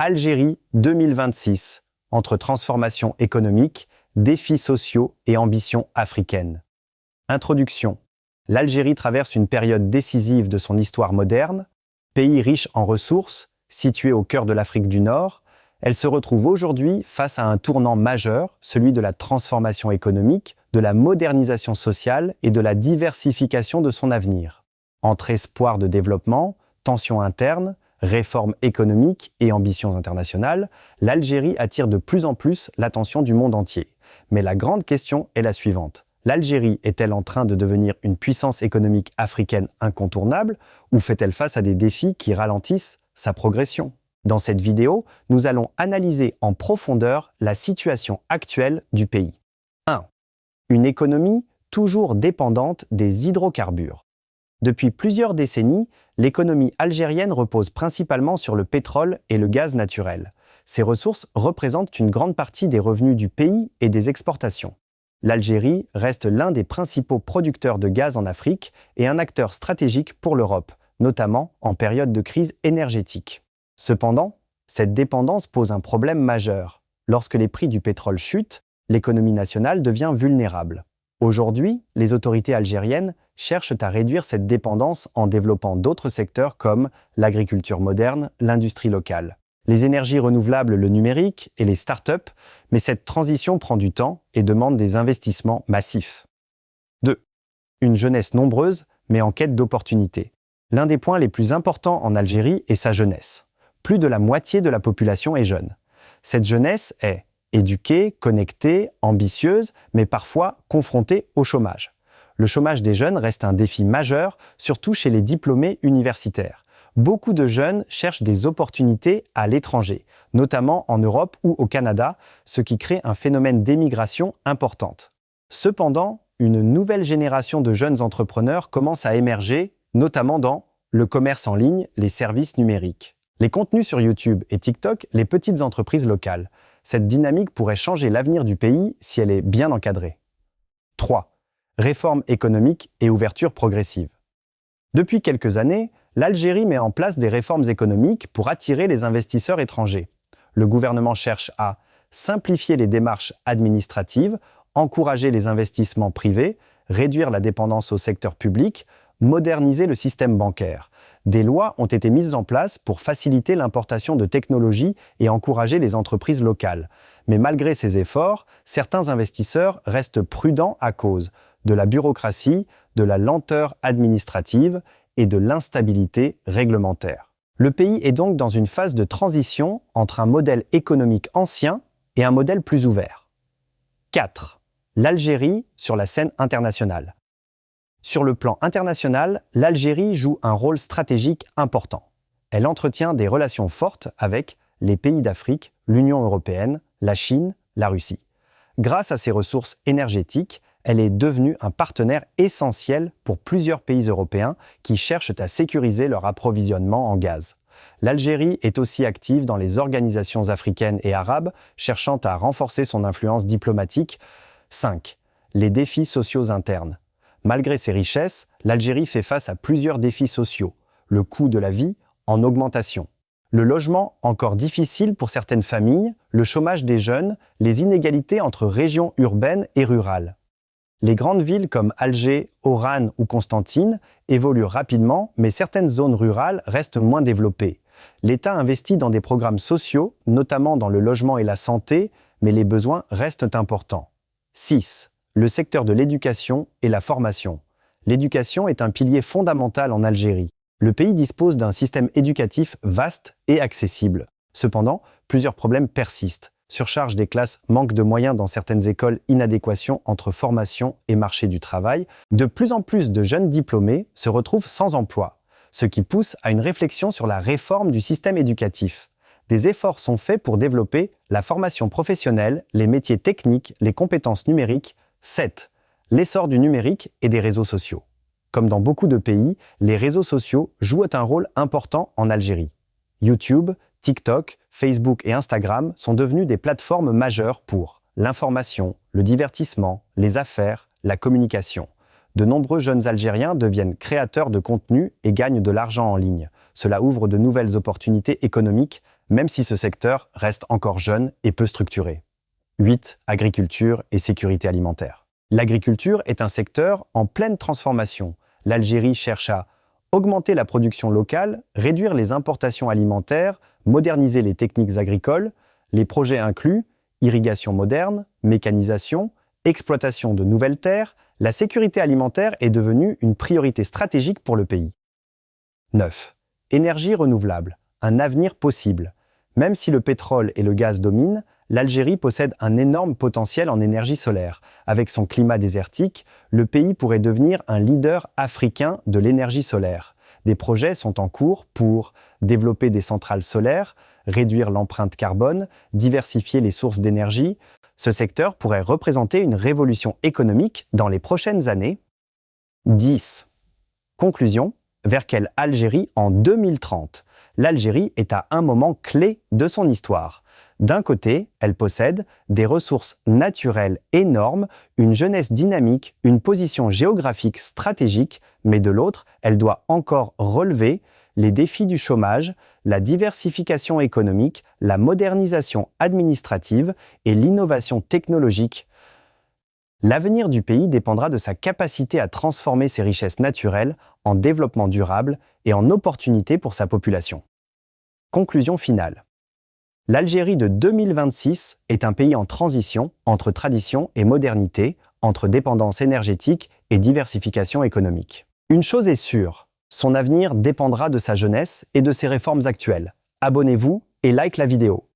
Algérie 2026, entre transformation économique, défis sociaux et ambitions africaines. Introduction. L'Algérie traverse une période décisive de son histoire moderne. Pays riche en ressources, situé au cœur de l'Afrique du Nord, elle se retrouve aujourd'hui face à un tournant majeur, celui de la transformation économique, de la modernisation sociale et de la diversification de son avenir. Entre espoir de développement, tensions internes, réformes économiques et ambitions internationales, l'Algérie attire de plus en plus l'attention du monde entier. Mais la grande question est la suivante. L'Algérie est-elle en train de devenir une puissance économique africaine incontournable ou fait-elle face à des défis qui ralentissent sa progression ? Dans cette vidéo, nous allons analyser en profondeur la situation actuelle du pays. 1. Une économie toujours dépendante des hydrocarbures. Depuis plusieurs décennies, l'économie algérienne repose principalement sur le pétrole et le gaz naturel. Ces ressources représentent une grande partie des revenus du pays et des exportations. L'Algérie reste l'un des principaux producteurs de gaz en Afrique et un acteur stratégique pour l'Europe, notamment en période de crise énergétique. Cependant, cette dépendance pose un problème majeur. Lorsque les prix du pétrole chutent, l'économie nationale devient vulnérable. Aujourd'hui, les autorités algériennes cherchent à réduire cette dépendance en développant d'autres secteurs comme l'agriculture moderne, l'industrie locale, les énergies renouvelables, le numérique et les start-up, mais cette transition prend du temps et demande des investissements massifs. 2. Une jeunesse nombreuse, mais en quête d'opportunités. L'un des points les plus importants en Algérie est sa jeunesse. Plus de la moitié de la population est jeune. Cette jeunesse est éduquée, connectée, ambitieuse, mais parfois confrontée au chômage. Le chômage des jeunes reste un défi majeur, surtout chez les diplômés universitaires. Beaucoup de jeunes cherchent des opportunités à l'étranger, notamment en Europe ou au Canada, ce qui crée un phénomène d'émigration importante. Cependant, une nouvelle génération de jeunes entrepreneurs commence à émerger, notamment dans le commerce en ligne, les services numériques, les contenus sur YouTube et TikTok, les petites entreprises locales. Cette dynamique pourrait changer l'avenir du pays si elle est bien encadrée. 3. Réforme économique et ouverture progressive. Depuis quelques années, l'Algérie met en place des réformes économiques pour attirer les investisseurs étrangers. Le gouvernement cherche à simplifier les démarches administratives, encourager les investissements privés, réduire la dépendance au secteur public, moderniser le système bancaire. Des lois ont été mises en place pour faciliter l'importation de technologies et encourager les entreprises locales. Mais malgré ces efforts, certains investisseurs restent prudents à cause de la bureaucratie, de la lenteur administrative et de l'instabilité réglementaire. Le pays est donc dans une phase de transition entre un modèle économique ancien et un modèle plus ouvert. 4. L'Algérie sur la scène internationale. Sur le plan international, l'Algérie joue un rôle stratégique important. Elle entretient des relations fortes avec les pays d'Afrique, l'Union européenne, la Chine, la Russie. Grâce à ses ressources énergétiques, elle est devenue un partenaire essentiel pour plusieurs pays européens qui cherchent à sécuriser leur approvisionnement en gaz. L'Algérie est aussi active dans les organisations africaines et arabes, cherchant à renforcer son influence diplomatique. 5. Les défis sociaux internes. Malgré ses richesses, l'Algérie fait face à plusieurs défis sociaux. Le coût de la vie en augmentation. Le logement encore difficile pour certaines familles, le chômage des jeunes, les inégalités entre régions urbaines et rurales. Les grandes villes comme Alger, Oran ou Constantine évoluent rapidement, mais certaines zones rurales restent moins développées. L'État investit dans des programmes sociaux, notamment dans le logement et la santé, mais les besoins restent importants. 6. Le secteur de l'éducation et la formation. L'éducation est un pilier fondamental en Algérie. Le pays dispose d'un système éducatif vaste et accessible. Cependant, plusieurs problèmes persistent. Surcharge des classes, manque de moyens dans certaines écoles, inadéquation entre formation et marché du travail. De plus en plus de jeunes diplômés se retrouvent sans emploi, ce qui pousse à une réflexion sur la réforme du système éducatif. Des efforts sont faits pour développer la formation professionnelle, les métiers techniques, les compétences numériques. 7. L'essor du numérique et des réseaux sociaux. Comme dans beaucoup de pays, les réseaux sociaux jouent un rôle important en Algérie. YouTube, TikTok, Facebook et Instagram sont devenus des plateformes majeures pour l'information, le divertissement, les affaires, la communication. De nombreux jeunes Algériens deviennent créateurs de contenu et gagnent de l'argent en ligne. Cela ouvre de nouvelles opportunités économiques, même si ce secteur reste encore jeune et peu structuré. 8. Agriculture et sécurité alimentaire. L'agriculture est un secteur en pleine transformation. L'Algérie cherche à augmenter la production locale, réduire les importations alimentaires, moderniser les techniques agricoles. Les projets incluent irrigation moderne, mécanisation, exploitation de nouvelles terres. La sécurité alimentaire est devenue une priorité stratégique pour le pays. 9. Énergie renouvelable, un avenir possible. Même si le pétrole et le gaz dominent, l'Algérie possède un énorme potentiel en énergie solaire. Avec son climat désertique, le pays pourrait devenir un leader africain de l'énergie solaire. Des projets sont en cours pour développer des centrales solaires, réduire l'empreinte carbone, diversifier les sources d'énergie. Ce secteur pourrait représenter une révolution économique dans les prochaines années. 10. Conclusion. Vers quelle Algérie en 2030 ? L'Algérie est à un moment clé de son histoire. D'un côté, elle possède des ressources naturelles énormes, une jeunesse dynamique, une position géographique stratégique, mais de l'autre, elle doit encore relever les défis du chômage, la diversification économique, la modernisation administrative et l'innovation technologique. L'avenir du pays dépendra de sa capacité à transformer ses richesses naturelles en développement durable et en opportunités pour sa population. Conclusion finale. L'Algérie de 2026 est un pays en transition entre tradition et modernité, entre dépendance énergétique et diversification économique. Une chose est sûre, son avenir dépendra de sa jeunesse et de ses réformes actuelles. Abonnez-vous et like la vidéo.